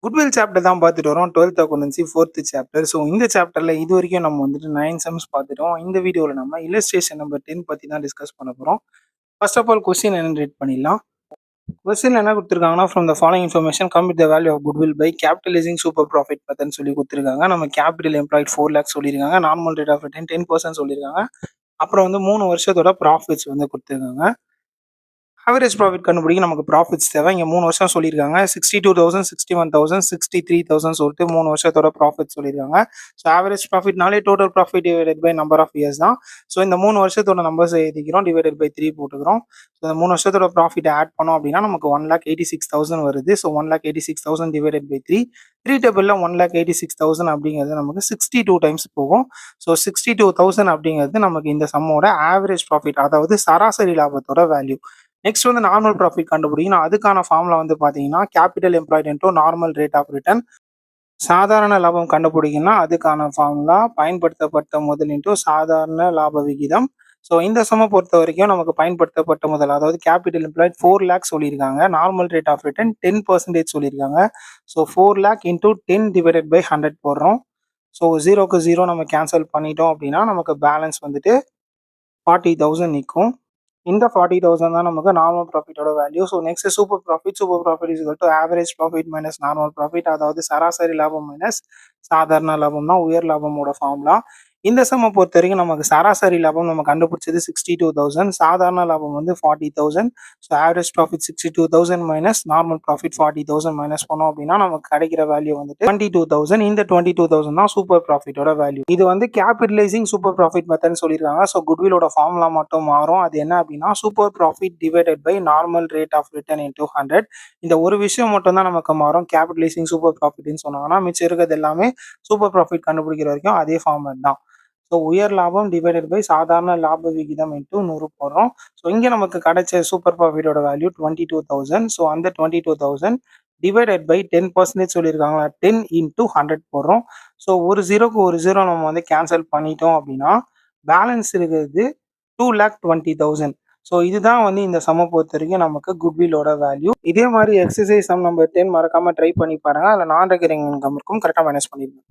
Goodwill chapter தான் பார்த்துட்டு வரோம். 12th accountancy 4th chapter. So இந்த சாப்டர்ல இதுவரைக்கும் நம்ம வந்துட்டு 9 சம்ஸ் பார்த்துட்டோம். இந்த வீடியோல நம்ம இல்லஸ்ட்ரேஷன் நம்பர் 10 பத்தி தான் டிஸ்கஸ் பண்ண போறோம். ஃபர்ஸ்ட் ஆஃப் ஆல் கொஸ்டின் என்னன்னு ரீட் பண்ணிடலாம். கொஸ்டின் என்ன கொடுத்துருக்காங்கன்னா, from the following information come with the value of goodwill by capitalising super profit மெத்தட்னு சொல்லி கொடுத்துருக்காங்க. நம்ம கேபிட்டல் எம்ப்ளாய்ட் 4 lakhs சொல்லியிருக்காங்க. நார்மல் ரேட் ஆஃப் ரிட்டர்ன் 10% சொல்லியிருக்காங்க. அப்புறம் வந்து 3 வருஷத்தோட ப்ராஃபிட்ஸ் வந்து கொடுத்துருக்காங்க. ஆவரேஜ் ப்ராஃபிட் கண்டுபிடிக்க நமக்கு ப்ராஃபிட்ஸ் தேவை. இங்கே 3 வருஷம் சொல்லியிருக்காங்க. 62,000, 61,000, 63,000 சொல்லிட்டு 3 வருஷத்தோட ப்ராஃபிட் சொல்லியிருக்காங்க. ஸோ ஆவரேஜ் ப்ராஃபிட்னாலே total profit divided by number of years தான். ஸோ இந்த 3 வருஷத்தோட நம்பர்ஸ் எழுதிக்கிறோம், டிவைடட் பை 3 போட்டுக்கிறோம். ஸோ இந்த 3 வருஷத்தோட ப்ராஃபிட் ஆட் பண்ணோம் அப்படின்னா நமக்கு 1,86,000 வருது. ஸோ 1,86,000 டிவைடட் பை 3 டேபிளில் 1,86,000 அப்படிங்கிறது நமக்கு 62 டைம்ஸ் போகும். ஸோ 62,000 அப்படிங்கிறது நமக்கு இந்த சம்மோட ஆவரேஜ் ப்ராஃபிட், அதாவது சராசரி லாபத்தோட வேல்யூ. நெக்ஸ்ட் வந்து நார்மல் ப்ராஃபிட் கண்டுபிடிக்கணும். அதுக்கான ஃபார்முலா வந்து பார்த்தீங்கன்னா capital employed into normal rate of return. சாதாரண லாபம் கண்டுபிடிக்கணும்னா அதுக்கான ஃபார்முலா பயன்படுத்தப்பட்ட முதல் இன்டூ சாதாரண லாப விகிதம். ஸோ இந்த சம்மை பொறுத்த வரைக்கும் நமக்கு பயன்படுத்தப்பட்ட முதல், அதாவது கேபிட்டல் எம்ப்ளாய்ட் 4 lakhs சொல்லியிருக்காங்க. நார்மல் ரேட் ஆஃப் ரிட்டர்ன் 10% சொல்லியிருக்காங்க. So 4 lakh into 10 divided by 100 போடுறோம். ஸோ 0க்கு 0 நம்ம கேன்சல் பண்ணிட்டோம் அப்படின்னா நமக்கு பேலன்ஸ் வந்துட்டு 40,000 நிற்கும். இந்த 40,000 தான் நமக்கு நார்மல் ப்ராஃபிட்டோட வேல்யூ. So next super profit. Super profit is equal to average profit minus normal profit, அதாவது சராசரி லாபம் மைனஸ் சாதாரண லாபம் தான் உயர் லாபமோட ஃபார்முலா. இந்த சம்மை பொறுத்த வரைக்கும் நமக்கு சராசரி லாபம் நம்ம கண்டுபிடிச்சது 62,000, சாதாரண லாபம் வந்து 40,000. So average profit 62,000 minus normal profit 40,000 minus பண்ணோம் அப்படின்னா நமக்கு கிடைக்கிற வேல்யூ வந்துட்டு 22,000. இந்த 22,000 தான் சூப்பர் ப்ராஃபிட்டோட வேல்யூ. இது வந்து கேபிட்டலைசிங் சூப்பர் ப்ராஃபிட் மெத்தட்னு சொல்லியிருக்காங்க. ஸோ குட்விலோட ஃபார்முலா மட்டும் மாறும். அது என்ன அப்படின்னா super profit divided by normal rate of return into 100. இந்த ஒரு விஷயம் மட்டும் தான் நமக்கு மாறும். கேபிட்டலைசிங் சூப்பர் ப்ராஃபிட்னு சொன்னாங்கன்னா மிச்சம் இருக்கிறது எல்லாமே சூப்பர் ப்ராஃபிட் கண்டுபிடிக்கிற வரைக்கும் அதே ஃபார்மேட் தான். ஸோ உயர் லாபம் டிவைடட் பை சாதாரண லாப விகிதம் இன்டூ 100 போடுறோம். ஸோ இங்கே நமக்கு கிடைச்ச சூப்பர் ப்ராஃபிட்டோட வேல்யூ 22,000. ஸோ அந்த 22,000 டிவைடட் பை 10% சொல்லியிருக்காங்களா, 10 இன்டூ 100 போடுறோம். ஸோ ஒரு 0க்கு ஒரு 0 நம்ம வந்து கேன்சல் பண்ணிட்டோம் அப்படின்னா பேலன்ஸ் இருக்கிறது 2,20,000. ஸோ இதுதான் வந்து இந்த சம்மை பொறுத்த வரைக்கும் நமக்கு குட்விலோட வேல்யூ. இதே மாதிரி எக்ஸசைஸ் சம் நம்பர் 10 மறக்காம ட்ரை பண்ணி பாருங்க. அதில் நான் ரெக்கரிங் இன்கம் இருக்கும், கரெக்டாக மேனேஜ் பண்ணிடுங்க.